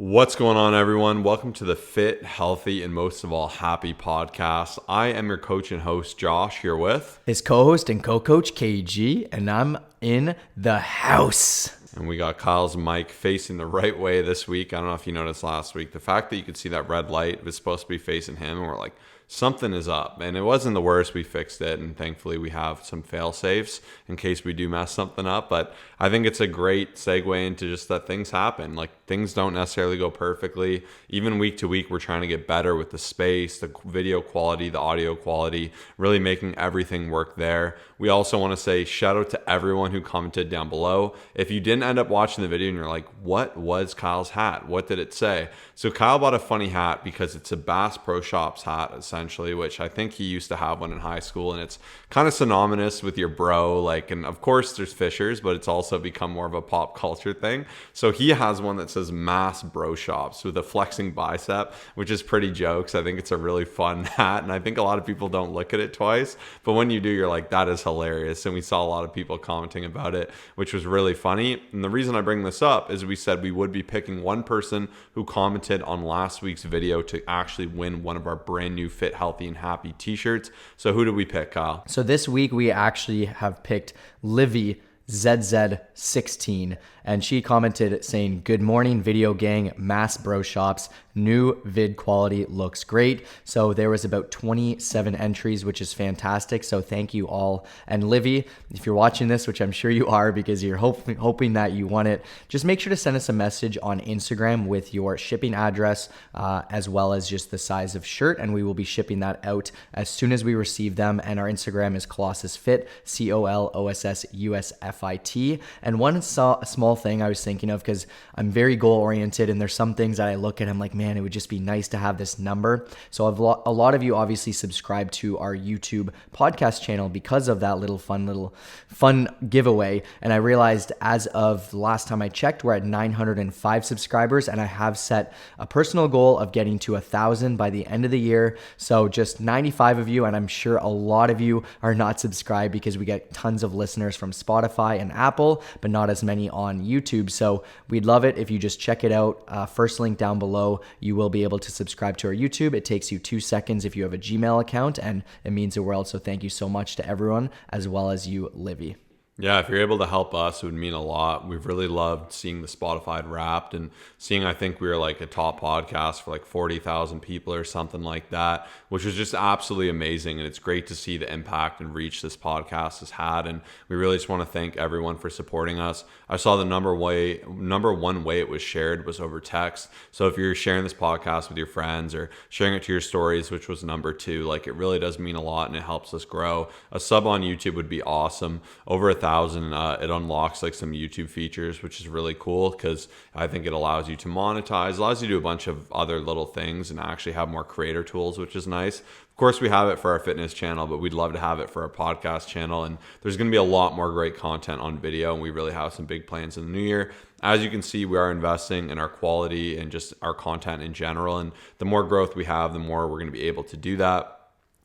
What's going on, everyone? Welcome to the Fit, Healthy, and most of all, Happy podcast. I am your coach and host, Josh, here with his co-host and co-coach, KG, and I'm in the house. And we got Kyle's mic facing the right way this week. I don't know if you noticed last week, the fact that you could see that red light was supposed to be facing him, and we're like, something is up. And it wasn't the worst. We fixed it, and thankfully we have some fail safes in case we do mess something up. But I think it's a great segue into just that things happen. Like, things don't necessarily go perfectly. Even week to week, we're trying to get better with the space, the video quality, the audio quality, really making everything work there. We also want to say shout out to everyone who commented down below. If you didn't end up watching the video and you're like, what was Kyle's hat? What did it say? So Kyle bought a funny hat because it's a Bass Pro Shops hat, essentially, which I think he used to have one in high school, and it's kind of synonymous with your bro. Like, and of course there's Fishers, but it's also become more of a pop culture thing. So he has one that says Mass Bro Shops with a flexing bicep, which is pretty jokes. I think it's a really fun hat, and I think a lot of people don't look at it twice, but when you do, you're like, that is hilarious. And we saw a lot of people commenting about it, which was really funny. And the reason I bring this up is we said we would be picking one person who commented on last week's video to actually win one of our brand new Fit, Healthy, and Happy t-shirts. So who did we pick, Kyle? So this week we actually have picked Livy ZZ16, and she commented saying, "Good morning, video gang, Mass Bro Shops. New vid quality looks great." So there was about 27 entries, which is fantastic. So thank you all. And Livy, if you're watching this, which I'm sure you are because you're hoping that you won it, just make sure to send us a message on Instagram with your shipping address, as well as just the size of shirt, and we will be shipping that out as soon as we receive them. And our Instagram is ColossusFit, ColossusUSFit. And one small thing I was thinking of, because I'm very goal oriented, and there's some things that I look at, I'm like, man, it would just be nice to have this number. So a lot of you obviously subscribe to our YouTube podcast channel because of that little fun giveaway. And I realized as of the last time I checked, we're at 905 subscribers, and I have set a personal goal of getting to 1,000 by the end of the year. So just 95 of you, and I'm sure a lot of you are not subscribed because we get tons of listeners from Spotify and Apple, but not as many on YouTube. So we'd love it if you just check it out. First link down below, you will be able to subscribe to our YouTube. It takes you 2 seconds if you have a Gmail account, and it means the world. So thank you so much to everyone, as well as you, Livy. Yeah, if you're able to help us, it would mean a lot. We've really loved seeing the Spotify Wrapped and seeing, I think we were like a top podcast for like 40,000 people or something like that, which was just absolutely amazing. And it's great to see the impact and reach this podcast has had. And we really just want to thank everyone for supporting us. I saw the number one way it was shared was over text. So if you're sharing this podcast with your friends or sharing it to your stories, which was number 2, like, it really does mean a lot and it helps us grow. A sub on YouTube would be awesome. Over 1,000, it unlocks like some YouTube features, which is really cool because I think it allows you to monetize, allows you to do a bunch of other little things and actually have more creator tools, which is nice. Of course, we have it for our fitness channel, but we'd love to have it for our podcast channel. And there's going to be a lot more great content on video, and we really have some big plans in the new year. As you can see, we are investing in our quality and just our content in general. And the more growth we have, the more we're going to be able to do that.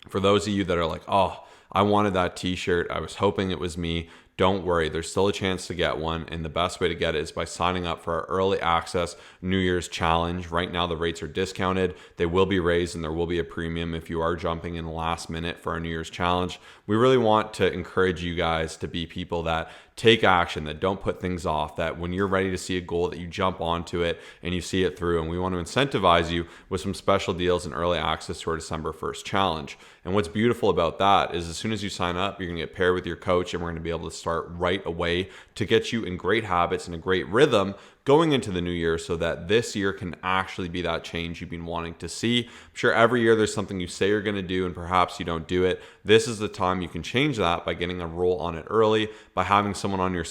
For those of you that are like, oh, I wanted that t-shirt, I was hoping it was me, don't worry, there's still a chance to get one, and the best way to get it is by signing up for our early access New Year's challenge. Right now the rates are discounted. They will be raised, and there will be a premium if you are jumping in the last minute for our New Year's challenge. We really want to encourage you guys to be people that take action, that don't put things off, that when you're ready to see a goal, that you jump onto it and you see it through. And we want to incentivize you with some special deals and early access to our December 1st challenge. And what's beautiful about that is as soon as you sign up, you're going to get paired with your coach, and we're going to be able to start right away to get you in great habits and a great rhythm going into the new year, so that this year can actually be that change you've been wanting to see. I'm sure every year there's something you say you're going to do and perhaps you don't do it. This is the time you can change that by getting a roll on it early, by having someone on your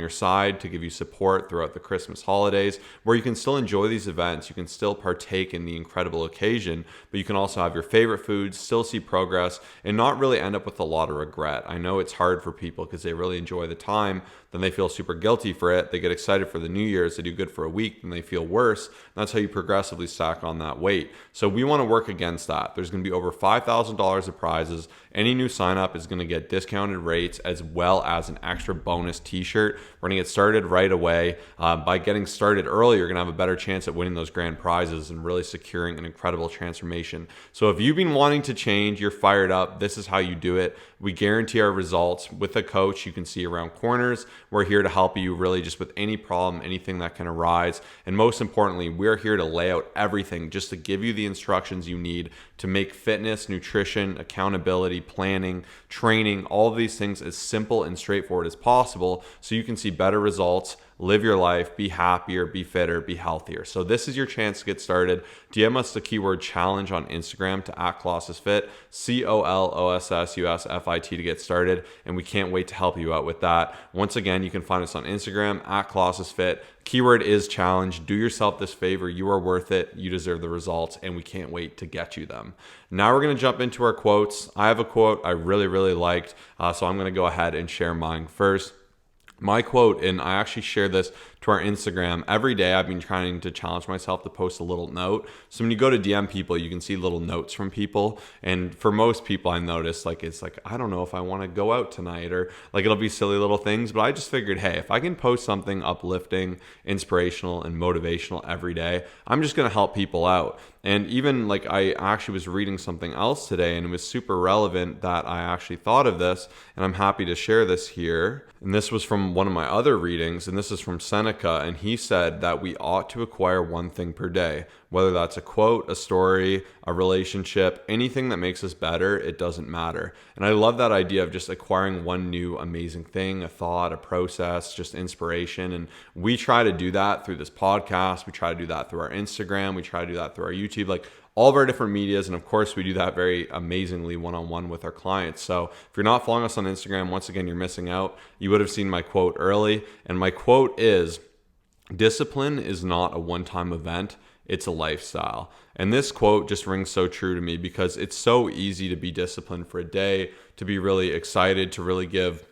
side to give you support throughout the Christmas holidays, where you can still enjoy these events, you can still partake in the incredible occasion, but you can also have your favorite foods, still see progress, and not really end up with a lot of regret. I know it's hard for people because they really enjoy the time, then they feel super guilty for it. They get excited for the New Year's, they do good for a week, then they feel worse. And that's how you progressively stack on that weight. So we want to work against that. There's going to be over $5,000 of prizes. Any new sign up is going to get discounted rates as well as an extra bonus t-shirt. We're going to get started right away. By getting started early, you're going to have a better chance at winning those grand prizes and really securing an incredible transformation. So if you've been wanting to change, you're fired up, this is how you do it. We guarantee our results. With a coach, you can see around corners. We're here to help you really just with any problem, anything that can arise. And most importantly, we're here to lay out everything just to give you the instructions you need to make fitness, nutrition, accountability, planning, training, all of these things as simple and straightforward as possible so you can see better results, live your life, be happier, be fitter, be healthier. So this is your chance to get started. DM us the keyword challenge on Instagram to @ColossusFit, ColossusFit to get started. And we can't wait to help you out with that. Once again, you can find us on Instagram @ColossusFit. Keyword is challenge. Do yourself this favor. You are worth it. You deserve the results, and we can't wait to get you them. Now we're going to jump into our quotes. I have a quote I really liked, so I'm going to go ahead and share mine first. My quote, and I actually share this to our Instagram every day. I've been trying to challenge myself to post a little note. So when you go to DM people, you can see little notes from people. And for most people, I notice it's like, I don't know if I want to go out tonight, or like it'll be silly little things. But I just figured, hey, if I can post something uplifting, inspirational, and motivational every day, I'm just going to help people out. And even I actually was reading something else today, and it was super relevant that I actually thought of this, and I'm happy to share this here. And this was from one of my other readings, and this is from Seneca, and he said that we ought to acquire one thing per day, whether that's a quote, a story, a relationship, anything that makes us better, it doesn't matter. And I love that idea of just acquiring one new amazing thing, a thought, a process, just inspiration. And we try to do that through this podcast. We try to do that through our Instagram. We try to do that through our YouTube, all of our different medias. And of course, we do that very amazingly one-on-one with our clients. So if you're not following us on Instagram, once again, you're missing out. You would have seen my quote early. And my quote is, discipline is not a one-time event. It's a lifestyle. And this quote just rings so true to me because it's so easy to be disciplined for a day, to be really excited, to really give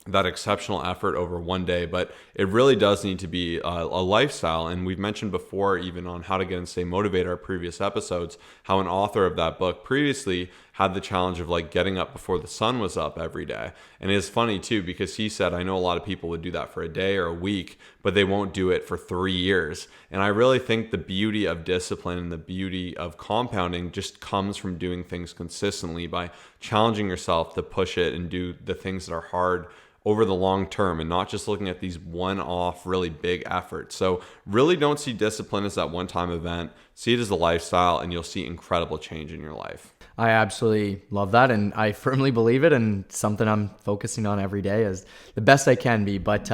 that exceptional effort over one day, but it really does need to be a lifestyle. And we've mentioned before, even on How to Get and Stay Motivated, our previous episodes, how an author of that book previously had the challenge of getting up before the sun was up every day. And it's funny too, because he said, I know a lot of people would do that for a day or a week, but they won't do it for 3 years. And I really think the beauty of discipline and the beauty of compounding just comes from doing things consistently, by challenging yourself to push it and do the things that are hard over the long term, and not just looking at these one-off really big efforts. So really don't see discipline as that one-time event. See it as a lifestyle, and you'll see incredible change in your life. I absolutely love that, and I firmly believe it, and something I'm focusing on every day as the best I can be. But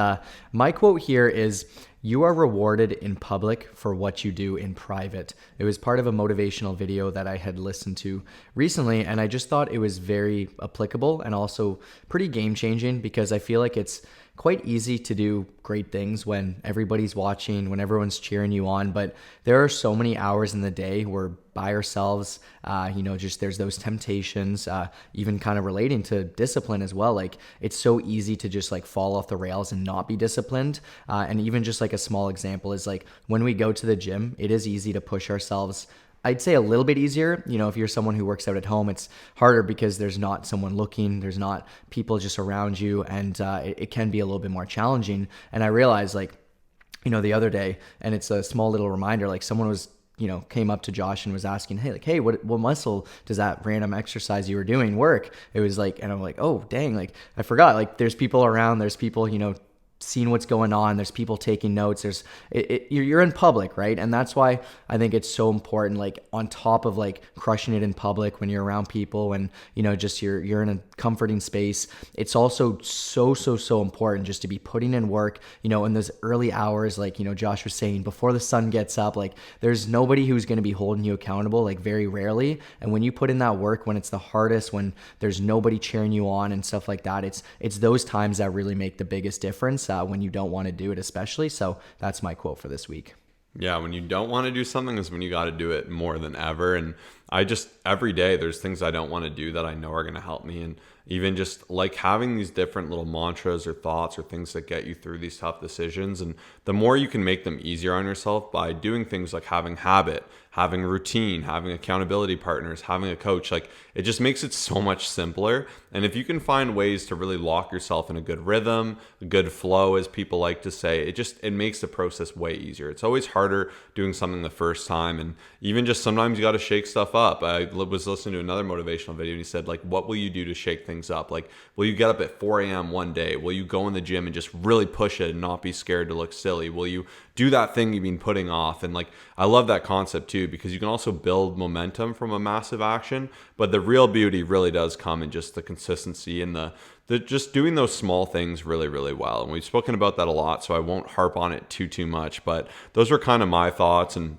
my quote here is, you are rewarded in public for what you do in private. It was part of a motivational video that I had listened to recently, and I just thought it was very applicable and also pretty game-changing, because I feel like it's quite easy to do great things when everybody's watching, when everyone's cheering you on. But there are so many hours in the day where by ourselves, just there's those temptations, even kind of relating to discipline as well. It's so easy to just fall off the rails and not be disciplined. And even just a small example is when we go to the gym, it is easy to push ourselves. I'd say a little bit easier. If you're someone who works out at home, it's harder because there's not someone looking, there's not people just around you, and it can be a little bit more challenging. And I realized the other day, and it's a small little reminder, someone was came up to Josh and was asking, hey, what muscle does that random exercise you were doing work? It was and I'm oh dang, I forgot, there's people around, there's people, seeing what's going on, there's people taking notes, you're in public, right? And that's why I think it's so important, on top of crushing it in public when you're around people and just you're in a comforting space, it's also so important just to be putting in work, in those early hours, Josh was saying, before the sun gets up. There's nobody who's going to be holding you accountable, very rarely. And when you put in that work, when it's the hardest, when there's nobody cheering you on and stuff like that, it's those times that really make the biggest difference, when you don't want to do it, especially. So that's my quote for this week. Yeah, when you don't want to do something is when you got to do it more than ever. And I just, every day there's things I don't want to do that I know are going to help me. And even just like having these different little mantras or thoughts or things that get you through these tough decisions. And the more you can make them easier on yourself by doing things like having habit, having routine, having accountability partners, having a coach, like it just makes it so much simpler. And if you can find ways to really lock yourself in a good rhythm, a good flow, as people like to say, it makes the process way easier. It's always harder doing something the first time. And even just sometimes you got to shake stuff up. I was listening to another motivational video and he said, like, what will you do to shake things up? Like, will you get up at 4 a.m. one day? Will you go in the gym and just really push it and not be scared to look silly? Will you do that thing you've been putting off? And like, I love that concept too, because you can also build momentum from a massive action, but the real beauty really does come in just the consistency and the just doing those small things really, really well. And we've spoken about that a lot, so I won't harp on it too much, but those were kind of my thoughts. And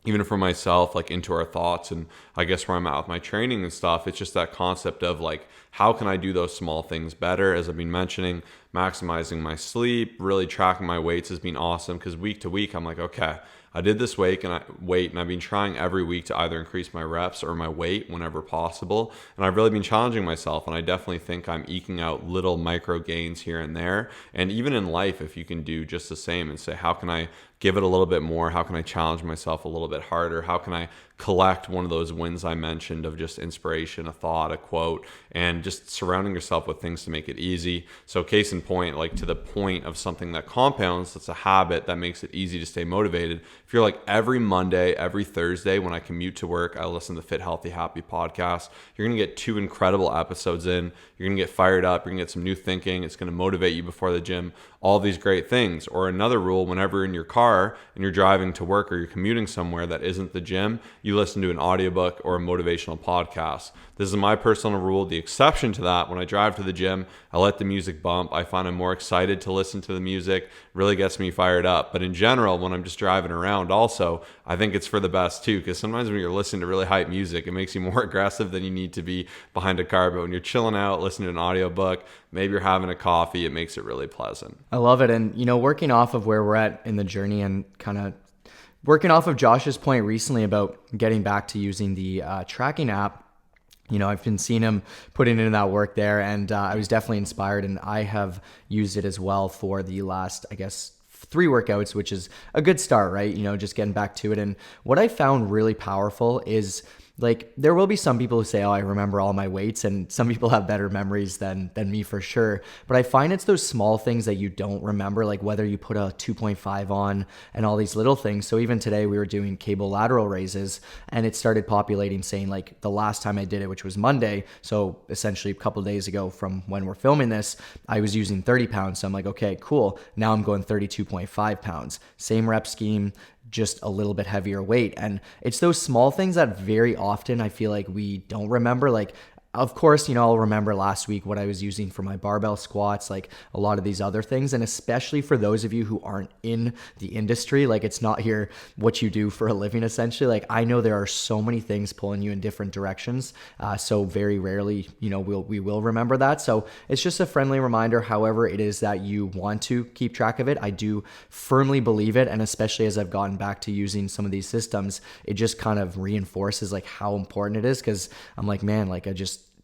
even for myself, like into our thoughts and I guess where I'm at with my training and stuff, it's just that concept of like, how can I do those small things better? As I've been mentioning, maximizing my sleep, really tracking my weights has been awesome, because week to week, I'm like, okay, I did this weight and I've been trying every week to either increase my reps or my weight whenever possible. And I've really been challenging myself, and I definitely think I'm eking out little micro gains here and there. And even in life, if you can do just the same and say, how can I give it a little bit more? How can I challenge myself a little bit harder? How can I collect one of those wins I mentioned of just inspiration, a thought, a quote, and just surrounding yourself with things to make it easy. So case in point, like to the point of something that compounds, that's a habit that makes it easy to stay motivated. If you're like every Monday, every Thursday when I commute to work, I listen to the Fit, Healthy, Happy podcast, you're going to get 2 incredible episodes in. You're going to get fired up. You're going to get some new thinking. It's going to motivate you before the gym, all these great things. Or another rule, whenever you're in your car and you're driving to work or you're commuting somewhere that isn't the gym, you listen to an audiobook or a motivational podcast. This is my personal rule. The exception to that, when I drive to the gym, I let the music bump. I find I'm more excited to listen to the music. Really gets me fired up. But in general, when I'm just driving around also, I think it's for the best too, because sometimes when you're listening to really hype music, it makes you more aggressive than you need to be behind a car. But when you're chilling out, listening to an audiobook, maybe you're having a coffee, it makes it really pleasant. I love it. And, working off of where we're at in the journey and kind of working off of Josh's point recently about getting back to using the tracking app, I've been seeing him putting in that work there, and I was definitely inspired, and I have used it as well for the last, I guess, 3 workouts, which is a good start, right? Just getting back to it. And what I found really powerful is, like, there will be some people who say, oh, I remember all my weights, and some people have better memories than me for sure. But I find it's those small things that you don't remember, like whether you put a 2.5 on and all these little things. So even today we were doing cable lateral raises, and it started populating saying like the last time I did it, which was Monday. So essentially a couple of days ago from when we're filming this, I was using 30 pounds. So I'm like, okay, cool. Now I'm going 32.5 pounds. Same rep scheme, just a little bit heavier weight. And it's those small things that very often I feel like we don't remember. Like, of course, I'll remember last week what I was using for my barbell squats, like a lot of these other things. And especially for those of you who aren't in the industry, like it's not here what you do for a living, essentially. Like, I know there are so many things pulling you in different directions. So very rarely, we will remember that. So it's just a friendly reminder, however it is that you want to keep track of it. I do firmly believe it. And especially as I've gotten back to using some of these systems, it just kind of reinforces like how important it is. Cause I'm like, man, like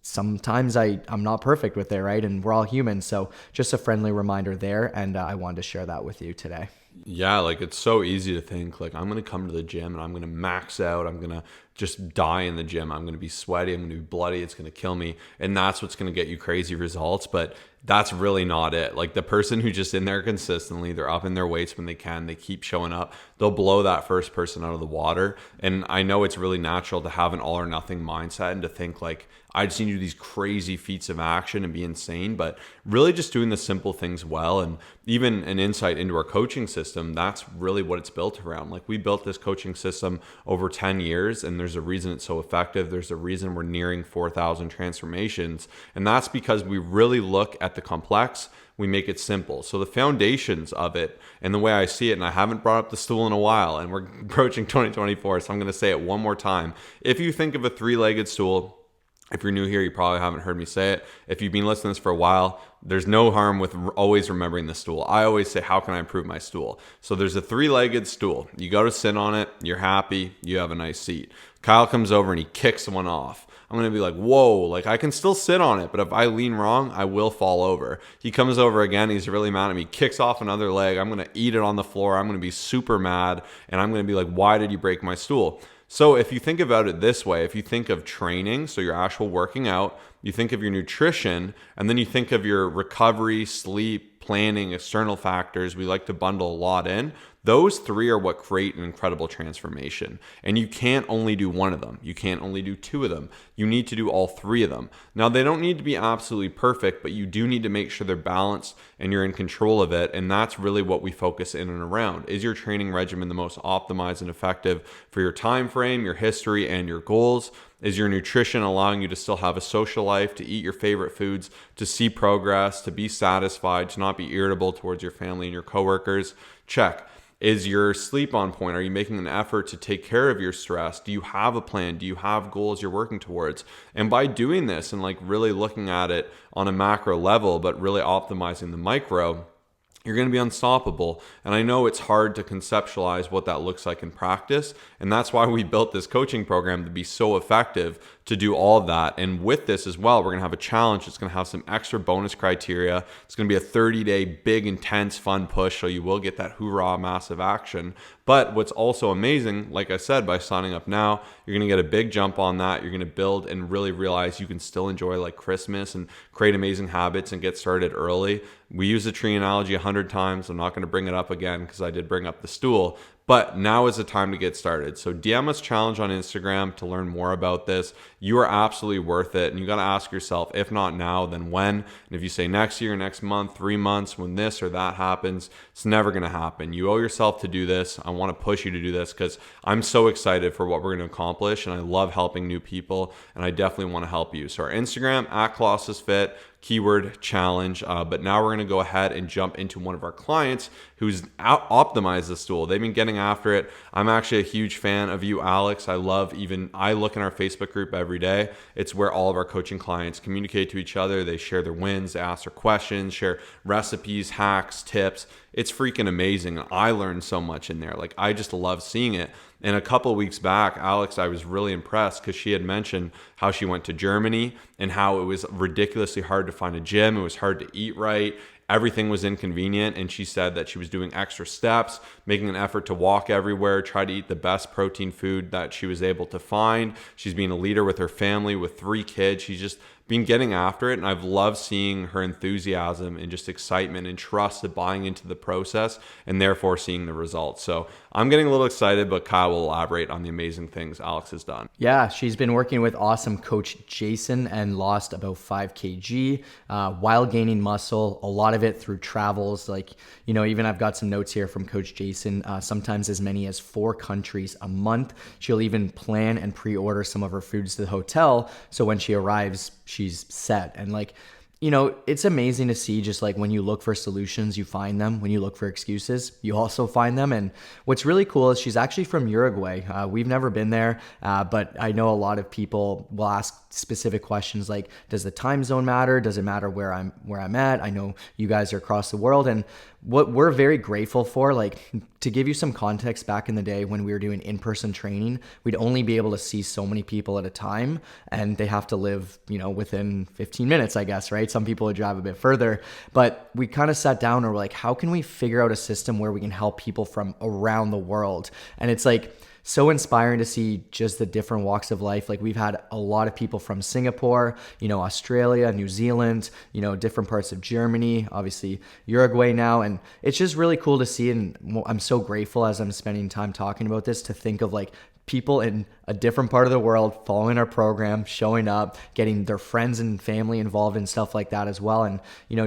sometimes I'm not perfect with it, right? And we're all human. So just a friendly reminder there. And I wanted to share that with you today. Yeah, like it's so easy to think like I'm going to come to the gym and I'm going to max out. I'm going to just die in the gym. I'm going to be sweaty. I'm going to be bloody. It's going to kill me. And that's what's going to get you crazy results. But that's really not it. Like the person who's just in there consistently, they're up in their weights when they can, they keep showing up, they'll blow that first person out of the water. And I know it's really natural to have an all or nothing mindset and to think like, I just need to do these crazy feats of action and be insane, but really just doing the simple things well. And even an insight into our coaching system, that's really what it's built around. Like we built this coaching system over 10 years and there's a reason it's so effective. There's a reason we're nearing 4,000 transformations. And that's because we really look at the complex, we make it simple. So the foundations of it and the way I see it, and I haven't brought up the stool in a while and we're approaching 2024, so I'm going to say it one more time. If you think of a 3-legged stool, If you're new here, you probably haven't heard me say it. If you've been listening to this for a while, there's no harm with always remembering the stool. I always say, how can I improve my stool? So there's a 3-legged stool. You go to sit on it. You're happy. You have a nice seat. Kyle comes over and he kicks one off. I'm going to be like, whoa, like I can still sit on it, but if I lean wrong, I will fall over. He comes over again. He's really mad at me, kicks off another leg. I'm going to eat it on the floor. I'm going to be super mad. And I'm going to be like, why did you break my stool? So if you think about it this way, if you think of training, so your actual working out, you think of your nutrition, and then you think of your recovery, sleep, planning, external factors, we like to bundle a lot in. Those 3 are what create an incredible transformation. And you can't only do one of them. You can't only do 2 of them. You need to do all 3 of them. Now, they don't need to be absolutely perfect, but you do need to make sure they're balanced and you're in control of it. And that's really what we focus in and around. Is your training regimen the most optimized and effective for your time frame, your history, and your goals? Is your nutrition allowing you to still have a social life, to eat your favorite foods, to see progress, to be satisfied, to not be irritable towards your family and your coworkers? Check. Is your sleep on point? Are you making an effort to take care of your stress? Do you have a plan? Do you have goals you're working towards? And by doing this and like really looking at it on a macro level, but really optimizing the micro, you're going to be unstoppable. And I know it's hard to conceptualize what that looks like in practice. And that's why we built this coaching program to be so effective to do all of that. And with this as well, we're going to have a challenge. It's going to have some extra bonus criteria. It's going to be a 30-day big, intense, fun push. So you will get that hoorah, massive action. But what's also amazing, like I said, by signing up now, you're going to get a big jump on that. You're going to build and really realize you can still enjoy like Christmas and create amazing habits and get started early. We use the tree analogy 100 times. I'm not going to bring it up again because I did bring up the stool. But now is the time to get started. So DM us challenge on Instagram to learn more about this. You are absolutely worth it. And you got to ask yourself, if not now, then when? And if you say next year, next month, 3 months, when this or that happens, it's never going to happen. You owe yourself to do this. I want to push you to do this because I'm so excited for what we're going to accomplish. And I love helping new people. And I definitely want to help you. So our Instagram, @ColossusFit. Keyword challenge. But now we're going to go ahead and jump into one of our clients who's optimized the stool. They've been getting after it. I'm actually a huge fan of you, Alex. I look in our Facebook group every day. It's where all of our coaching clients communicate to each other. They share their wins, they ask their questions, share recipes, hacks, tips. It's freaking amazing. And I learned so much in there. Like, I just love seeing it. And a couple of weeks back, Alex, I was really impressed because she had mentioned how she went to Germany and how it was ridiculously hard to find a gym. It was hard to eat right. Everything was inconvenient. And she said that she was doing extra steps, making an effort to walk everywhere, try to eat the best protein food that she was able to find. She's being a leader with her family with 3 kids. She's just been getting after it. And I've loved seeing her enthusiasm and just excitement and trust of buying into the process and therefore seeing the results. So I'm getting a little excited, but Kyle will elaborate on the amazing things Alex has done. Yeah, she's been working with awesome coach Jason and lost about 5 kg while gaining muscle, a lot of it through travels. Like, even I've got some notes here from coach Jason, sometimes as many as 4 countries a month. She'll even plan and pre-order some of her foods to the hotel. So when she arrives, she's set. And it's amazing to see just like when you look for solutions, you find them. When you look for excuses, you also find them. And what's really cool is she's actually from Uruguay. We've never been there, but I know a lot of people will ask specific questions like, does the time zone matter? Does it matter where I'm at? I know you guys are across the world. And what we're very grateful for, like to give you some context, back in the day when we were doing in-person training, we'd only be able to see so many people at a time and they have to live, within 15 minutes, I guess, right? Some people would drive a bit further, but we kind of sat down and we're like, how can we figure out a system where we can help people from around the world? And it's like, so inspiring to see just the different walks of life. Like, we've had a lot of people from Singapore, Australia, New Zealand, different parts of Germany, obviously Uruguay now. And it's just really cool to see. And I'm so grateful as I'm spending time talking about this to think of like people in a different part of the world following our program, showing up, getting their friends and family involved in stuff like that as well. And,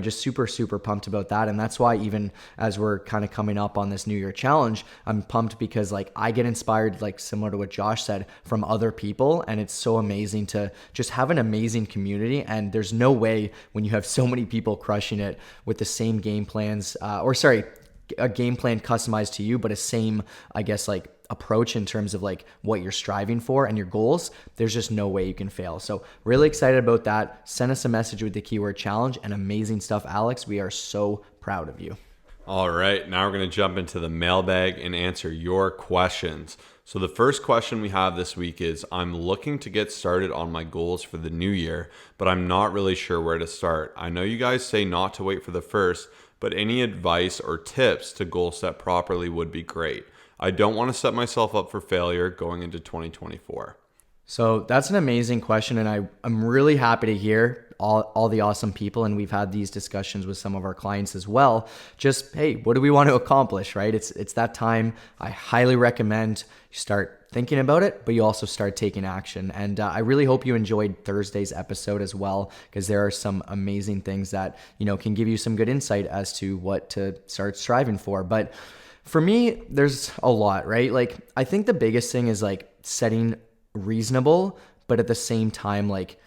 just super, super pumped about that. And that's why even as we're kind of coming up on this New Year challenge, I'm pumped because like I get inspired, like similar to what Josh said, from other people. And it's so amazing to just have an amazing community. And there's no way when you have so many people crushing it with the same game plans, a game plan customized to you, but a same, I guess, like approach in terms of like what you're striving for and your goals, there's just no way you can fail. So really excited about that. Send us a message with the keyword challenge, and amazing stuff, Alex. We are so proud of you. All right, now we're going to jump into the mailbag and answer your questions. So the first question we have this week is, I'm looking to get started on my goals for the new year, but I'm not really sure where to start. I know you guys say not to wait for the first, but any advice or tips to goal set properly would be great. I don't want to set myself up for failure going into 2024. So that's an amazing question, and I'm really happy to hear all the awesome people, and we've had these discussions with some of our clients as well. Just, hey, what do we want to accomplish, right? It's that time. I highly recommend you start thinking about it, but you also start taking action. And I really hope you enjoyed Thursday's episode as well, because there are some amazing things that, can give you some good insight as to what to start striving for. But for me, there's a lot, right? Like, I think the biggest thing is like setting reasonable, but at the same time, like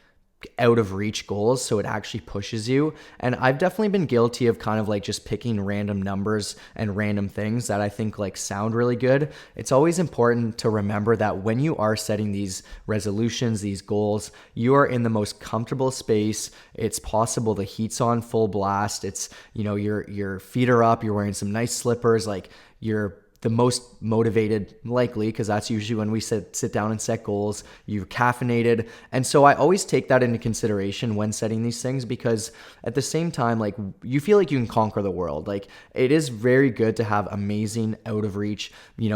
out of reach goals, so it actually pushes you. And I've definitely been guilty of kind of like just picking random numbers and random things that I think like sound really good. It's always important to remember that when you are setting these resolutions, these goals, you are in the most comfortable space. It's possible the heat's on full blast. It's, your feet are up, you're wearing some nice slippers, like you're the most motivated likely, because that's usually when we sit down and set goals. You're caffeinated. And so I always take that into consideration when setting these things, because at the same time, like, you feel like you can conquer the world. Like, it is very good to have amazing out of reach,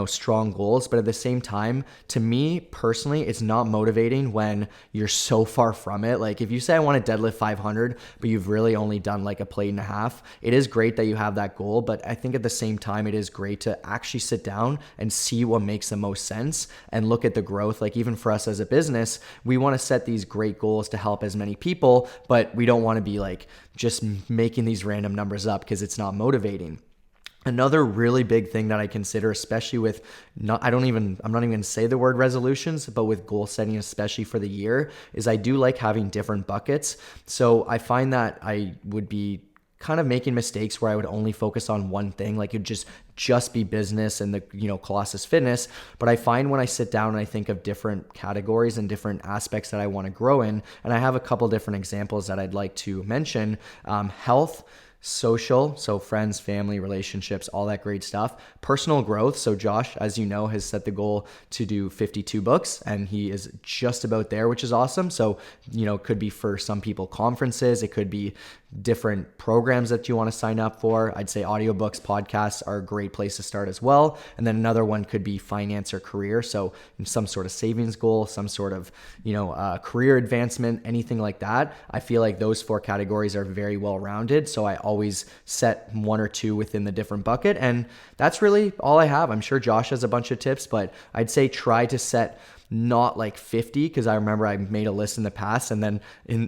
strong goals. But at the same time, to me personally, it's not motivating when you're so far from it. Like, if you say I want to deadlift 500, but you've really only done like a plate and a half, it is great that you have that goal. But I think at the same time, it is great to actually sit down and see what makes the most sense and look at the growth. Like, even for us as a business, we want to set these great goals to help as many people, but we don't want to be like just making these random numbers up because it's not motivating. Another really big thing that I consider, especially with I'm not even going to say the word resolutions, but with goal setting, especially for the year, is I do like having different buckets. So I find that I would be kind of making mistakes where I would only focus on one thing, like it'd just be business and the Colossus Fitness. But I find when I sit down and I think of different categories and different aspects that I want to grow in, and I have a couple different examples that I'd like to mention: health, social, so friends, family, relationships, all that great stuff. Personal growth, so Josh, as you know, has set the goal to do 52 books, and he is just about there, which is awesome. So, it could be for some people conferences, it could be different programs that you want to sign up for. I'd say audiobooks, podcasts are a great place to start as well. And then another one could be finance or career. So some sort of savings goal, some sort of, career advancement, anything like that. I feel like those 4 categories are very well rounded. So I always set 1 or 2 within the different bucket. And that's really all I have. I'm sure Josh has a bunch of tips, but I'd say try to set not like 50, because I remember I made a list in the past, and then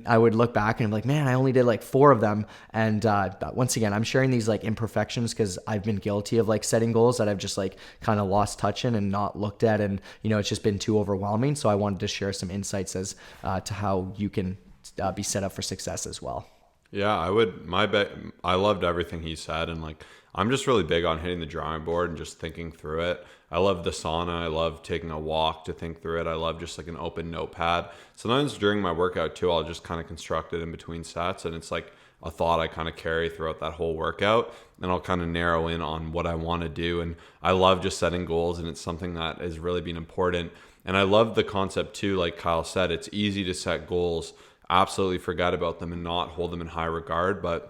I would look back and I'm like, man, I only did like 4 of them. And once again, I'm sharing these like imperfections because I've been guilty of like setting goals that I've just like kind of lost touch in and not looked at, and it's just been too overwhelming. So I wanted to share some insights as to how you can be set up for success as well. Yeah, I loved everything he said, and like, I'm just really big on hitting the drawing board and just thinking through it. I love the sauna. I love taking a walk to think through it. I love just like an open notepad. Sometimes during my workout too, I'll just kind of construct it in between sets, and it's like a thought I kind of carry throughout that whole workout, and I'll kind of narrow in on what I want to do. And I love just setting goals, and it's something that has really been important. And I love the concept too, like Kyle said, it's easy to set goals, absolutely forget about them and not hold them in high regard. But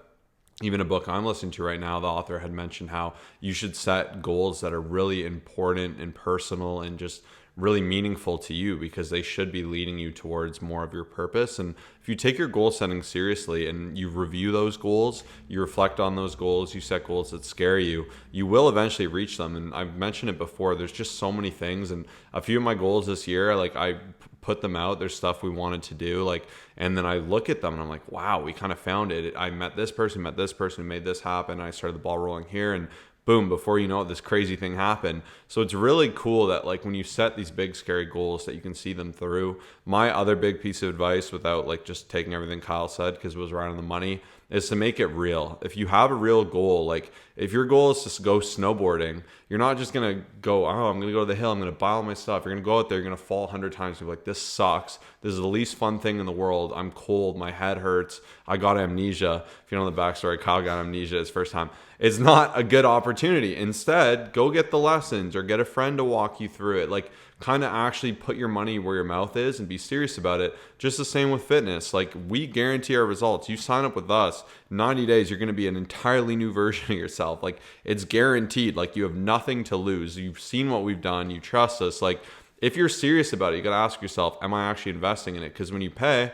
even a book I'm listening to right now, the author had mentioned how you should set goals that are really important and personal and just really meaningful to you, because they should be leading you towards more of your purpose. And if you take your goal setting seriously and you review those goals, you reflect on those goals, you set goals that scare you, you will eventually reach them. And I've mentioned it before, there's just so many things. And a few of my goals this year, like I put them out, there's stuff we wanted to do, like, and then I look at them and I'm like, wow, we kind of found it. I met this person who made this happen. I started the ball rolling here, and boom, before you know it, this crazy thing happened. So it's really cool that like when you set these big scary goals that you can see them through. My other big piece of advice, without like just taking everything Kyle said because it was right on the money, is to make it real. If you have a real goal, like if your goal is to go snowboarding, you're not just going to go, oh, I'm going to go to the hill, I'm going to buy all my stuff. You're going to go out there, you're going to fall 100 times. You're like, this sucks. This is the least fun thing in the world. I'm cold. My head hurts. I got amnesia. If you know the backstory, Kyle got amnesia his first time. It's not a good opportunity. Instead, go get the lessons or get a friend to walk you through it. Like, kind of actually put your money where your mouth is and be serious about it. Just the same with fitness. Like, we guarantee our results. You sign up with us, 90 days, you're going to be an entirely new version of yourself. Like, it's guaranteed. Like, you have nothing to lose. You've seen what we've done. You trust us. Like, if you're serious about it, you got to ask yourself, am I actually investing in it? Because when you pay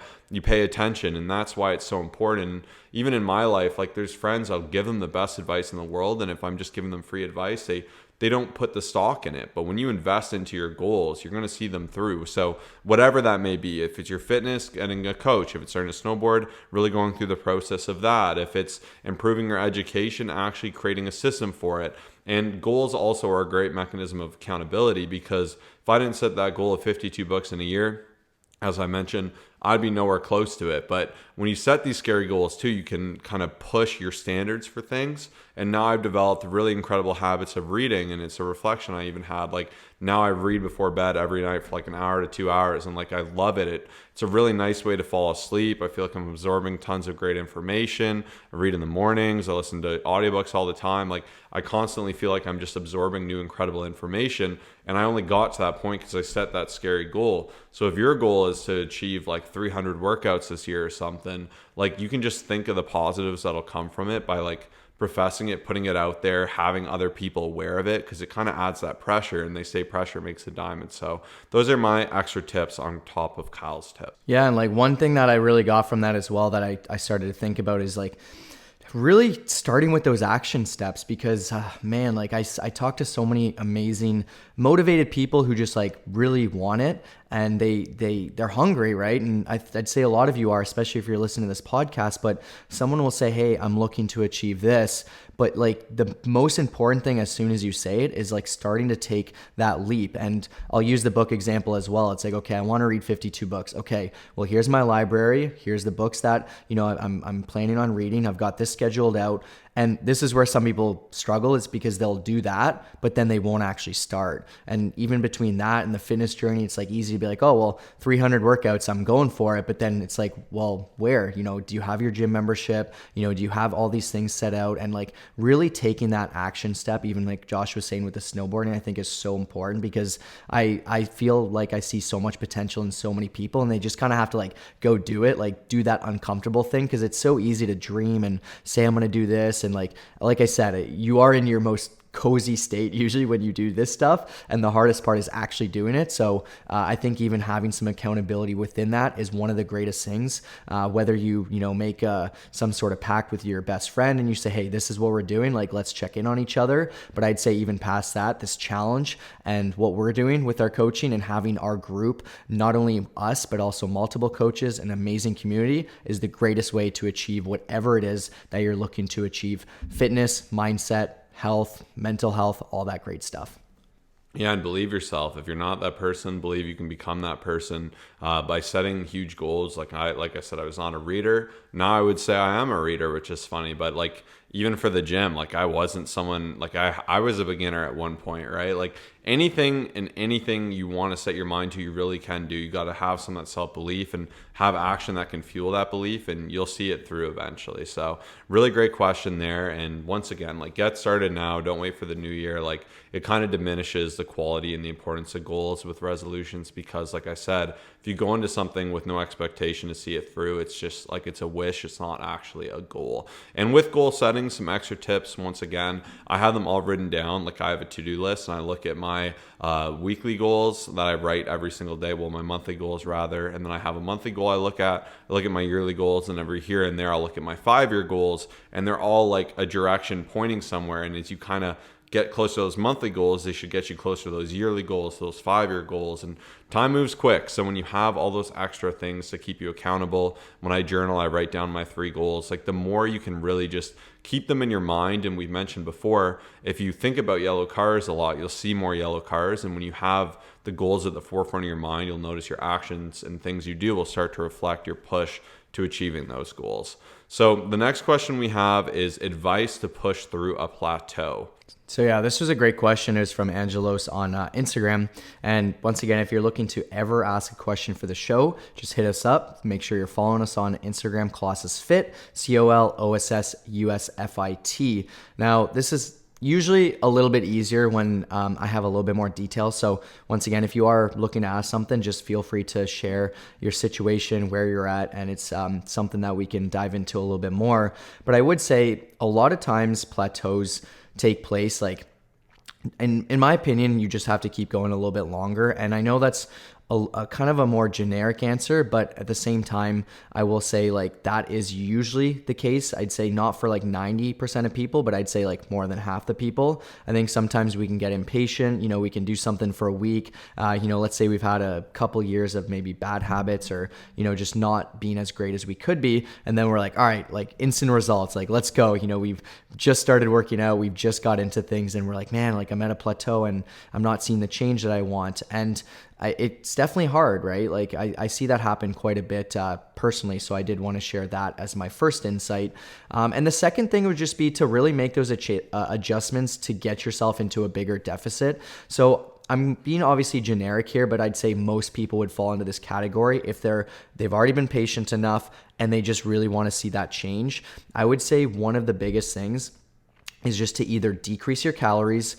attention, and that's why it's so important. Even in my life, like, there's friends, I'll give them the best advice in the world, and if I'm just giving them free advice, they don't put the stock in it. But when you invest into your goals, you're going to see them through. So whatever that may be, if it's your fitness, getting a coach, if it's starting to snowboard, really going through the process of that, if it's improving your education, actually creating a system for it. And goals also are a great mechanism of accountability, because if I didn't set that goal of 52 books in a year, as I mentioned, I'd be nowhere close to it. But when you set these scary goals too, you can kind of push your standards for things. And now I've developed really incredible habits of reading, and it's a reflection I even had. Like, now I read before bed every night for like an hour to 2 hours, and like, I love it. It's a really nice way to fall asleep. I feel like I'm absorbing tons of great information. I read in the mornings. I listen to audiobooks all the time. Like, I constantly feel like I'm just absorbing new incredible information. And I only got to that point because I set that scary goal. So if your goal is to achieve like 300 workouts this year or something, like, you can just think of the positives that'll come from it by like professing it, putting it out there, having other people aware of it, because it kind of adds that pressure, and they say pressure makes a diamond. So those are my extra tips on top of Kyle's tips. Yeah, and like one thing that I really got from that as well that I started to think about is like really starting with those action steps, because man, like I talk to so many amazing motivated people who just like really want it, and they're hungry, right? And I'd say a lot of you are, especially if you're listening to this podcast. But someone will say, hey, I'm looking to achieve this, but like the most important thing as soon as you say it is like starting to take that leap. And I'll use the book example as well. It's like, okay, I want to read 52 books. Okay, well, here's my library. Here's the books that, you know, I'm planning on reading. I've got this scheduled out. And this is where some people struggle. It's because they'll do that, but then they won't actually start. And even between that and the fitness journey, it's like easy to be like, oh, well, 300 workouts, I'm going for it. But then it's like, well, where? You know, do you have your gym membership? You know, do you have all these things set out? And like really taking that action step, even like Josh was saying with the snowboarding, I think is so important, because I feel like I see so much potential in so many people, and they just kind of have to like go do it, like do that uncomfortable thing, because it's so easy to dream and say, I'm going to do this. And like I said, you are in your most cozy state usually when you do this stuff, and the hardest part is actually doing it. So I think even having some accountability within that is one of the greatest things. Whether you make some sort of pact with your best friend and you say, hey, this is what we're doing, like let's check in on each other. But I'd say even past that, this challenge and what we're doing with our coaching and having our group, not only us but also multiple coaches, an amazing community, is the greatest way to achieve whatever it is that you're looking to achieve: fitness, mindset, health, mental health, all that great stuff. Yeah, and believe yourself. If you're not that person, believe you can become that person by setting huge goals. Like I said, I was not a reader. Now I would say I am a reader, which is funny. But like, even for the gym, like I wasn't someone, like I was a beginner at one point, right? Like anything you want to set your mind to, you really can do. You got to have some of that self-belief and have action that can fuel that belief, and you'll see it through eventually. So really great question there. And once again, like, get started now. Don't wait for the new year. Like, it kind of diminishes the quality and the importance of goals with resolutions, because like I said, if you go into something with no expectation to see it through, it's just like, it's a wish. It's not actually a goal. And with goal setting, some extra tips. Once again, I have them all written down. Like, I have a to-do list, and I look at my weekly goals that I write every single day. Well, my monthly goals rather. And then I have a monthly goal I look at my yearly goals, and every here and there I'll look at my 5-year goals, and they're all like a direction pointing somewhere. And as you kind of get close to those monthly goals, they should get you closer to those yearly goals, those 5-year goals. And time moves quick. So when you have all those extra things to keep you accountable, when I journal, I write down my 3 goals. Like, the more you can really just keep them in your mind. And we've mentioned before, if you think about yellow cars a lot, you'll see more yellow cars. And when you have the goals at the forefront of your mind, you'll notice your actions and things you do will start to reflect your push to achieving those goals. So the next question we have is advice to push through a plateau. So yeah, this was a great question. It was from Angelos on Instagram. And once again, if you're looking to ever ask a question for the show, just hit us up. Make sure you're following us on Instagram, ColossusFit, ColossusFit. Now, this is usually a little bit easier when I have a little bit more detail. So once again, if you are looking to ask something, just feel free to share your situation, where you're at, and it's something that we can dive into a little bit more. But I would say a lot of times plateaus take place, like in my opinion, you just have to keep going a little bit longer. And I know that's a kind of a more generic answer, but at the same time, I will say like that is usually the case. I'd say not for like 90% of people, but I'd say like more than half the people. I think sometimes we can get impatient. We can do something for a week. Let's say we've had a couple years of maybe bad habits or, just not being as great as we could be. And then we're like, all right, like instant results, like let's go. We've just started working out. We've just got into things and we're like, man, like I'm at a plateau and I'm not seeing the change that I want. And it's definitely hard, right? Like I see that happen quite a bit personally. So I did want to share that as my first insight. And the second thing would just be to really make those adjustments to get yourself into a bigger deficit. So I'm being obviously generic here, but I'd say most people would fall into this category if they've already been patient enough and they just really want to see that change. I would say one of the biggest things is just to either decrease your calories,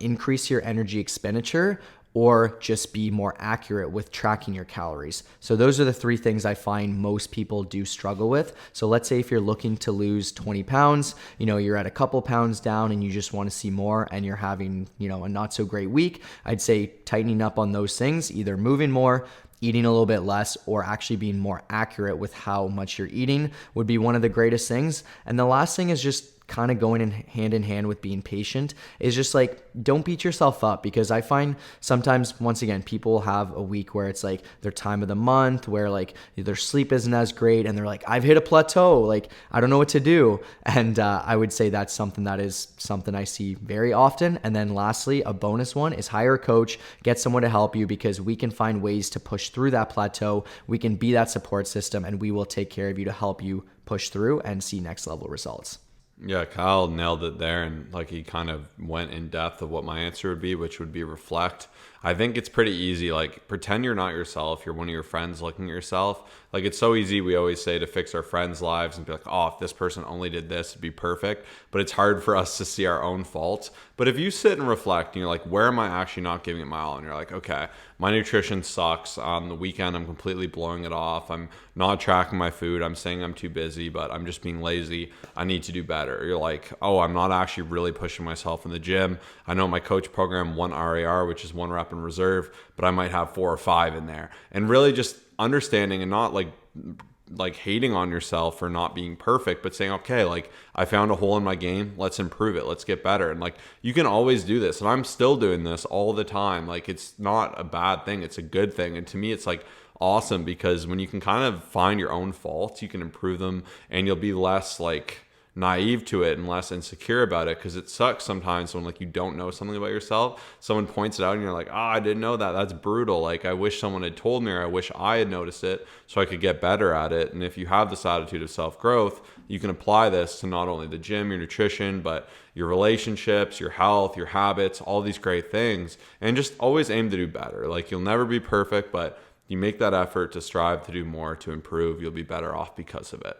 increase your energy expenditure, or just be more accurate with tracking your calories. So those are the three things I find most people do struggle with. So let's say if you're looking to lose 20 pounds, you're at a couple pounds down and you just want to see more and you're having, a not so great week, I'd say tightening up on those things, either moving more, eating a little bit less, or actually being more accurate with how much you're eating would be one of the greatest things. And the last thing is just kind of going in hand with being patient is just like, don't beat yourself up, because I find sometimes, once again, people have a week where it's like their time of the month where like their sleep isn't as great and they're like, I've hit a plateau, like I don't know what to do. And I would say that's something I see very often. And then lastly, a bonus one is hire a coach, get someone to help you, because we can find ways to push through that plateau. We can be that support system and we will take care of you to help you push through and see next level results. Yeah, Kyle nailed it there, and like he kind of went in depth of what my answer would be, which would be reflect. I think it's pretty easy. Like, pretend you're not yourself. You're one of your friends looking at yourself. Like, it's so easy, we always say, to fix our friends' lives and be like, oh, if this person only did this, it'd be perfect. But it's hard for us to see our own faults. But if you sit and reflect and you're like, where am I actually not giving it my all? And you're like, okay, my nutrition sucks. On the weekend, I'm completely blowing it off. I'm not tracking my food. I'm saying I'm too busy, but I'm just being lazy. I need to do better. You're like, oh, I'm not actually really pushing myself in the gym. I know my coach program 1 RAR, which is 1 rep in reserve, but I might have 4 or 5 in there. And really just understanding and not like hating on yourself for not being perfect, but saying, okay, like I found a hole in my game. Let's improve it. Let's get better. And like, you can always do this. And I'm still doing this all the time. Like, it's not a bad thing. It's a good thing. And to me, it's like awesome, because when you can kind of find your own faults, you can improve them and you'll be less like naive to it and less insecure about it. Because it sucks sometimes when like you don't know something about yourself, someone points it out and you're like, I didn't know that. That's brutal. Like, I wish someone had told me, or I wish I had noticed it so I could get better at it. And if you have this attitude of self-growth, you can apply this to not only the gym, your nutrition, but your relationships, your health, your habits, all these great things, and just always aim to do better. Like, you'll never be perfect, but you make that effort to strive to do more, to improve, you'll be better off because of it.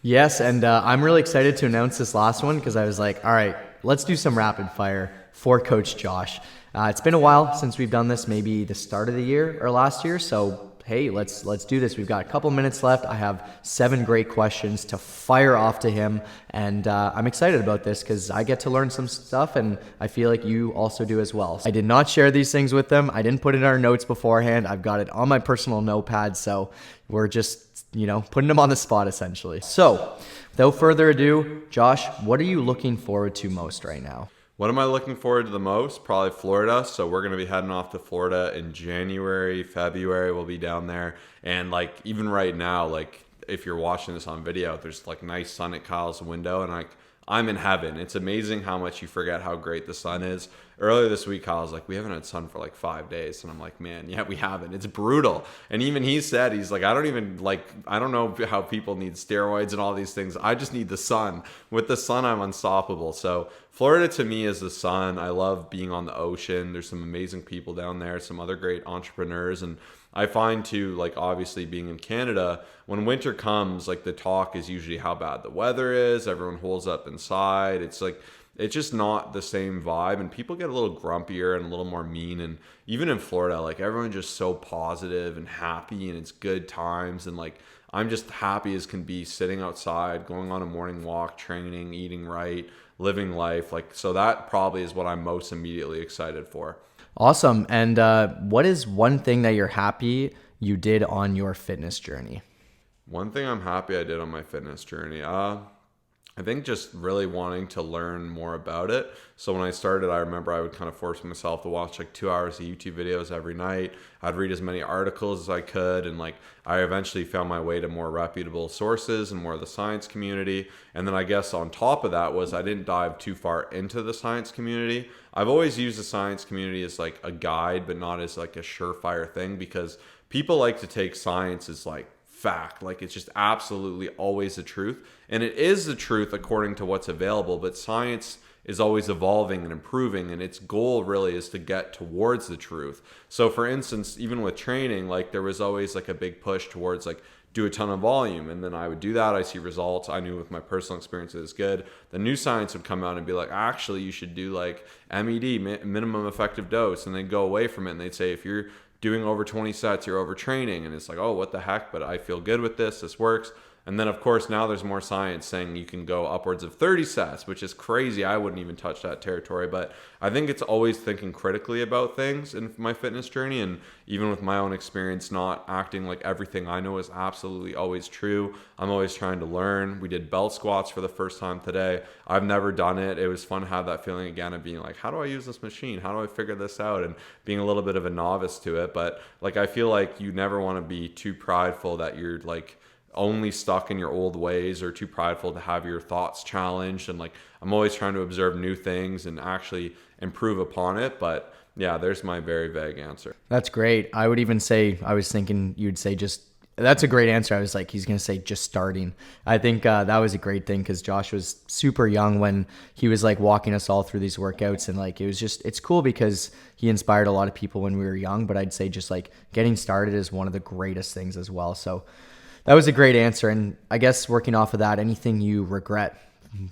Yes, and I'm really excited to announce this last one, because I was like, all right, let's do some rapid fire for Coach Josh. It's been a while since we've done this, maybe the start of the year or last year. So, hey, let's do this. We've got a couple minutes left. I have 7 great questions to fire off to him. And I'm excited about this because I get to learn some stuff, and I feel like you also do as well. I did not share these things with them. I didn't put it in our notes beforehand. I've got it on my personal notepad. So we're just, putting them on the spot essentially. So without further ado, Josh, what are you looking forward to most right now? What am I looking forward to the most? Probably Florida. So we're going to be heading off to Florida in January, February. We'll be down there. And like, even right now, like if you're watching this on video, there's like nice sun at Kyle's window. And like, I'm in heaven. It's amazing how much you forget how great the sun is. Earlier this week, I was like, we haven't had sun for like 5 days. And I'm like, man, yeah, we haven't. It's brutal. And even he said, he's like, I don't know how people need steroids and all these things. I just need the sun. With the sun, I'm unstoppable. So Florida to me is the sun. I love being on the ocean. There's some amazing people down there, some other great entrepreneurs. And I find too, like obviously being in Canada, when winter comes, like the talk is usually how bad the weather is. Everyone holds up inside. It's just not the same vibe, and people get a little grumpier and a little more mean. And even in Florida, like everyone's just so positive and happy, and it's good times. And like I'm just happy as can be, sitting outside, going on a morning walk, training, eating right, living life. Like, so that probably is what I'm most immediately excited for. Awesome. And what is one thing that you're happy you did on your fitness journey? One thing I'm happy I did on my fitness journey, I think just really wanting to learn more about it. So when I started, I remember I would kind of force myself to watch like 2 hours of YouTube videos every night. I'd read as many articles as I could. And like, I eventually found my way to more reputable sources and more of the science community. And then I guess on top of that was I didn't dive too far into the science community. I've always used the science community as like a guide, but not as like a surefire thing, because people like to take science as like fact, like it's just absolutely always the truth, and it is the truth according to what's available, but science is always evolving and improving, and its goal really is to get towards the truth. So for instance, even with training, like there was always like a big push towards like do a ton of volume, and then I would do that, I see results, I knew with my personal experience it was good. The new science would come out and be like, actually you should do like MED, minimum effective dose, and they'd go away from it, and they'd say if you're doing over 20 sets, you're overtraining. And it's like, oh, what the heck? But I feel good with this works. And then of course, now there's more science saying you can go upwards of 30 sets, which is crazy. I wouldn't even touch that territory, but I think it's always thinking critically about things in my fitness journey. And even with my own experience, not acting like everything I know is absolutely always true. I'm always trying to learn. We did belt squats for the first time today. I've never done it. It was fun to have that feeling again of being like, how do I use this machine? How do I figure this out? And being a little bit of a novice to it. But like, I feel like you never want to be too prideful that you're like only stuck in your old ways, or too prideful to have your thoughts challenged. And like, I'm always trying to observe new things and actually improve upon it. But yeah, there's my very vague answer. That's great. I would even say, I was thinking you'd say just, that's a great answer. I was like, he's going to say just starting. I think that was a great thing, because Josh was super young when he was like walking us all through these workouts. And like, it was just, it's cool because he inspired a lot of people when we were young, but I'd say just like getting started is one of the greatest things as well. So that was a great answer. And I guess working off of that, anything you regret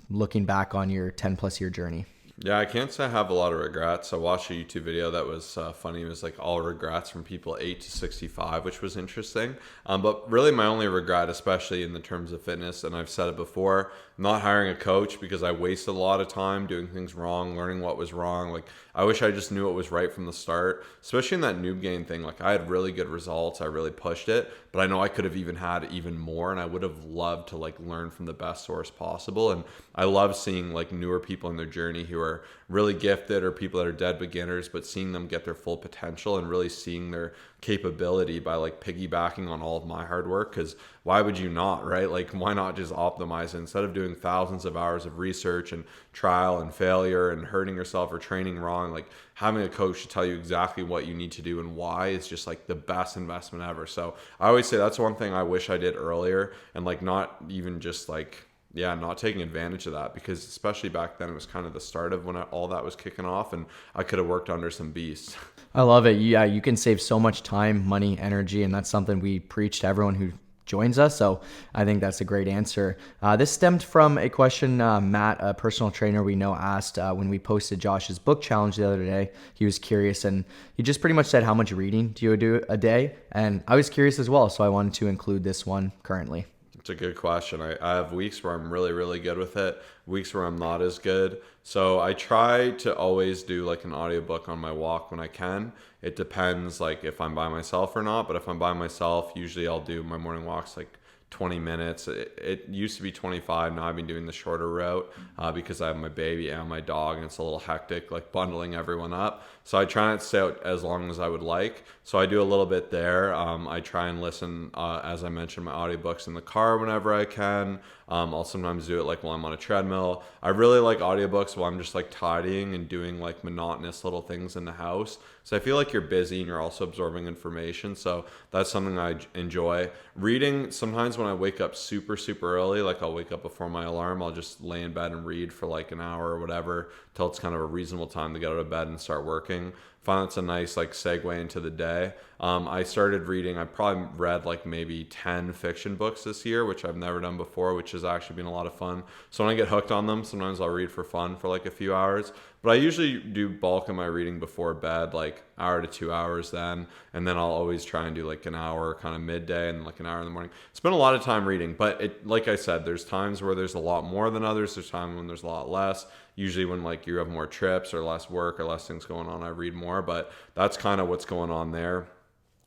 looking back on your 10 plus year journey? Yeah, I can't say I have a lot of regrets. I watched a YouTube video that was funny. It was like all regrets from people 8 to 65, which was interesting. But really my only regret, especially in the terms of fitness, and I've said it before, not hiring a coach, because I wasted a lot of time doing things wrong, learning what was wrong. Like, I wish I just knew what was right from the start, especially in that noob game thing. Like, I had really good results. I really pushed it, but I know I could have even had even more, and I would have loved to like learn from the best source possible. And I love seeing like newer people in their journey who are really gifted, or people that are dead beginners, but seeing them get their full potential and really seeing their capability by like piggybacking on all of my hard work. Because why would you not, right? Like, why not just optimize it instead of doing thousands of hours of research and trial and failure and hurting yourself or training wrong? Like, having a coach to tell you exactly what you need to do and why is just like the best investment ever. So I always say that's one thing I wish I did earlier, and like not even just like, yeah, not taking advantage of that, because especially back then it was kind of the start of when all that was kicking off, and I could have worked under some beasts. I love it. Yeah, you can save so much time, money, energy, and that's something we preach to everyone who joins us. So I think that's a great answer. This stemmed from a question Matt, a personal trainer we know, asked when we posted Josh's book challenge the other day. He was curious, and he just pretty much said, how much reading do you do a day? And I was curious as well, so I wanted to include this one currently. It's a good question. I have weeks where I'm really, really good with it, weeks where I'm not as good. So I try to always do like an audiobook on my walk when I can. It depends like if I'm by myself or not, but if I'm by myself, usually I'll do my morning walks like 20 minutes. It used to be 25. Now I've been doing the shorter route because I have my baby and my dog, and it's a little hectic, like bundling everyone up. So I try not to stay out as long as I would like. So I do a little bit there. I try and listen, as I mentioned, my audiobooks in the car whenever I can. I'll sometimes do it like while I'm on a treadmill. I really like audiobooks while I'm just like tidying and doing like monotonous little things in the house. So I feel like you're busy and you're also absorbing information. So that's something I enjoy. Reading, sometimes when I wake up super, super early, like I'll wake up before my alarm, I'll just lay in bed and read for like an hour or whatever till it's kind of a reasonable time to get out of bed and start working. Find it's a nice like segue into the day. I started reading, I probably read like maybe 10 fiction books this year, which I've never done before, which has actually been a lot of fun. So when I get hooked on them, sometimes I'll read for fun for like a few hours. But I usually do bulk of my reading before bed, like hour to 2 hours then. And then I'll always try and do like an hour kind of midday and like an hour in the morning. Spend a lot of time reading, but it, like I said, there's times where there's a lot more than others. There's times when there's a lot less. Usually when like you have more trips or less work or less things going on, I read more, but that's kind of what's going on there.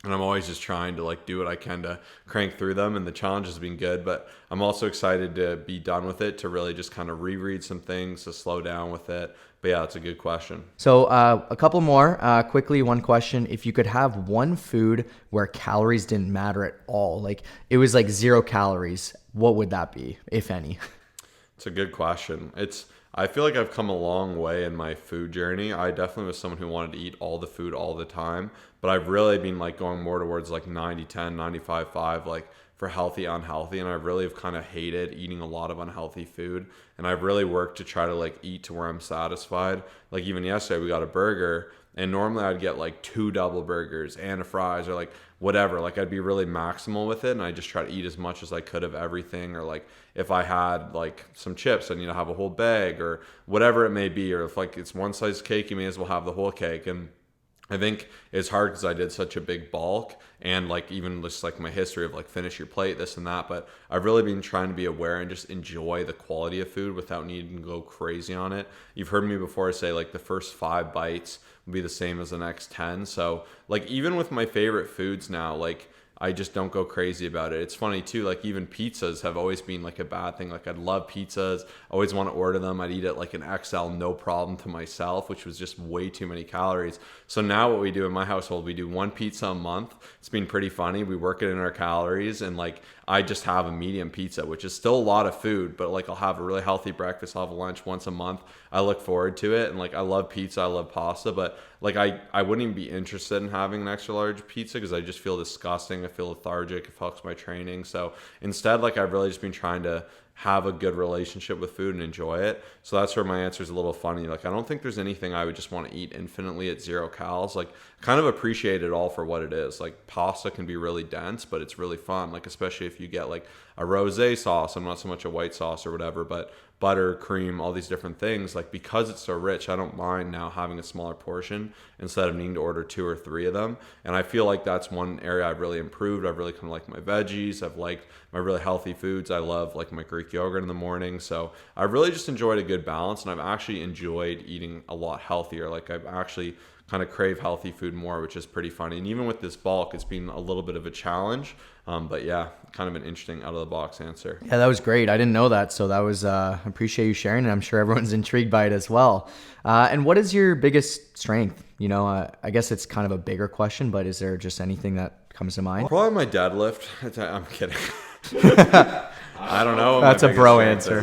And I'm always just trying to like do what I can to crank through them, and the challenge has been good, but I'm also excited to be done with it, to really just kind of reread some things, to slow down with it. But yeah, it's a good question. So a couple more. Quickly, one question. If you could have one food where calories didn't matter at all, like it was like 0 calories, what would that be, if any? It's a good question. I feel like I've come a long way in my food journey. I definitely was someone who wanted to eat all the food all the time, but I've really been like going more towards like 90-10, 95-5, like for healthy, unhealthy. And I really have kind of hated eating a lot of unhealthy food. And I've really worked to try to like eat to where I'm satisfied. Like even yesterday we got a burger, and normally I'd get like 2 double burgers and a fries or like whatever. Like I'd be really maximal with it, and I just try to eat as much as I could of everything. Or like if I had like some chips, I need to have a whole bag or whatever it may be. Or if like it's one slice of cake, you may as well have the whole cake. And I think it's hard because I did such a big bulk, and like even just like my history of like finish your plate, this and that. But I've really been trying to be aware and just enjoy the quality of food without needing to go crazy on it. You've heard me before say like the first 5 bites would be the same as the next 10. So like even with my favorite foods now, like I just don't go crazy about it. It's funny too, like even pizzas have always been like a bad thing. Like I'd love pizzas, I always want to order them. I'd eat it like an XL, no problem to myself, which was just way too many calories. So now what we do in my household, we do 1 pizza a month. It's been pretty funny. We work it in our calories, and like I just have a medium pizza, which is still a lot of food, but like I'll have a really healthy breakfast. I'll have a lunch once a month. I look forward to it. And like I love pizza, I love pasta, but like I wouldn't even be interested in having an extra large pizza because I just feel disgusting. I feel lethargic. It fucks my training. So instead, like I've really just been trying to have a good relationship with food and enjoy it. So that's where my answer is a little funny. Like I don't think there's anything I would just want to eat infinitely at 0 calories. Like kind of appreciate it all for what it is. Like pasta can be really dense, but it's really fun. Like especially if you get like a rosé sauce. I'm not so much a white sauce or whatever, but butter, cream, all these different things. Like because it's so rich, I don't mind now having a smaller portion instead of needing to order 2 or 3 of them. And I feel like that's one area I've really improved. I've really kind of liked my veggies. I've liked my really healthy foods. I love like my Greek yogurt in the morning. So I've really just enjoyed a good balance, and I've actually enjoyed eating a lot healthier. Like I've actually kind of crave healthy food more, which is pretty funny. And even with this bulk, it's been a little bit of a challenge. But yeah, kind of an interesting out of the box answer. Yeah, that was great. I didn't know that. So that was, I appreciate you sharing, and I'm sure everyone's intrigued by it as well. And what is your biggest strength? You know, I guess it's kind of a bigger question, but is there just anything that comes to mind? Probably my deadlift. I'm kidding. I don't know. That's a bro answer.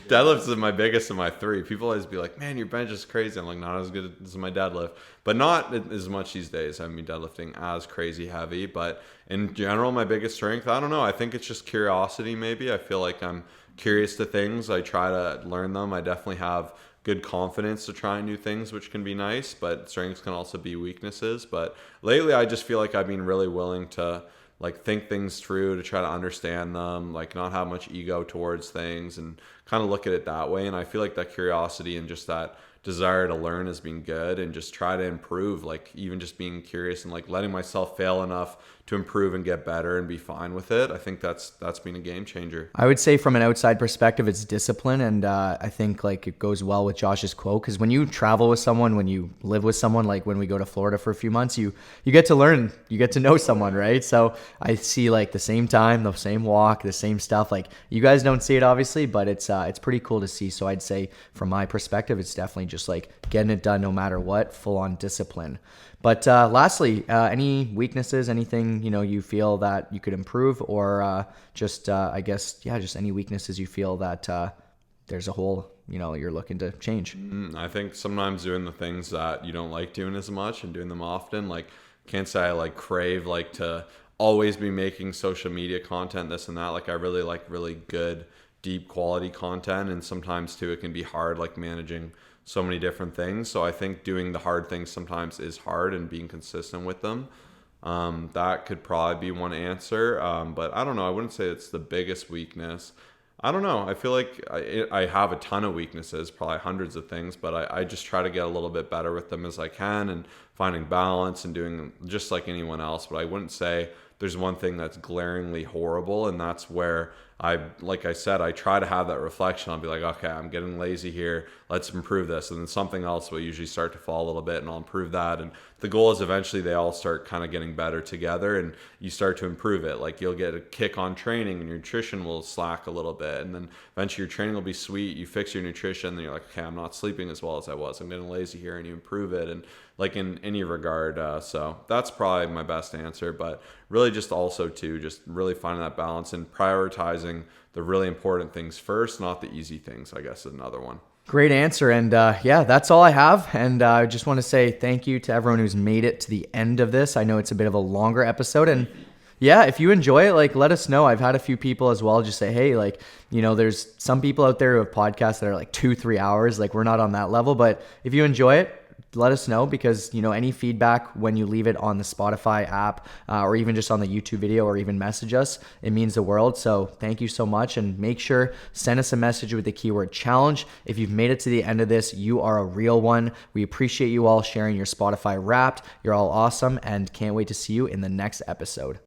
Deadlifts is my biggest of my 3. People always be like, man, your bench is crazy. I'm like, not as good as my deadlift, but not as much these days. I haven't been deadlifting as crazy heavy, but in general, my biggest strength, I don't know. I think it's just curiosity. Maybe I feel like I'm curious to things. I try to learn them. I definitely have good confidence to try new things, which can be nice, but strengths can also be weaknesses. But lately I just feel like I've been really willing to like think things through, to try to understand them, like not have much ego towards things and kind of look at it that way. And I feel like that curiosity and just that desire to learn has been good, and just try to improve, like even just being curious and like letting myself fail enough to improve and get better and be fine with it. I think that's been a game changer. I would say from an outside perspective, it's discipline. And I think like it goes well with Josh's quote, because when you travel with someone, when you live with someone, like when we go to Florida for a few months, you get to learn, you get to know someone, right? So I see like the same time, the same walk, the same stuff. Like you guys don't see it obviously, but it's pretty cool to see. So I'd say from my perspective, it's definitely just like getting it done no matter what, full on discipline. But lastly, any weaknesses, anything, you feel that you could improve, or just any weaknesses you feel that there's a hole, you're looking to change? I think sometimes doing the things that you don't like doing as much and doing them often, like can't say I like crave like to always be making social media content, this and that. Like I really like really good, deep quality content. And sometimes too, it can be hard, like managing so many different things. So I think doing the hard things sometimes is hard, and being consistent with them. That could probably be one answer. But I don't know. I wouldn't say it's the biggest weakness. I don't know. I feel like I have a ton of weaknesses, probably hundreds of things, but I just try to get a little bit better with them as I can, and finding balance and doing just like anyone else. But I wouldn't say there's one thing that's glaringly horrible, and that's where like I said, I try to have that reflection. I'll be like, okay, I'm getting lazy here. Let's improve this. And then something else will usually start to fall a little bit, and I'll improve that. And the goal is eventually they all start kind of getting better together, and you start to improve it. Like you'll get a kick on training and your nutrition will slack a little bit. And then eventually your training will be sweet. You fix your nutrition, then you're like, okay, I'm not sleeping as well as I was. I'm getting lazy here, and you improve it. And like in any regard. So that's probably my best answer, but really just also too, just really finding that balance and prioritizing the really important things first, not the easy things, I guess is another one. Great answer. And that's all I have. And I just want to say thank you to everyone who's made it to the end of this. I know it's a bit of a longer episode, and yeah, if you enjoy it, like let us know. I've had a few people as well just say, hey, like, there's some people out there who have podcasts that are like 2-3 hours. Like we're not on that level, but if you enjoy it, let us know, because any feedback when you leave it on the Spotify app or even just on the YouTube video, or even message us, it means the world. So thank you so much, and make sure send us a message with the keyword challenge. If you've made it to the end of this, you are a real one. We appreciate you all sharing your Spotify Wrapped. You're all awesome, and can't wait to see you in the next episode.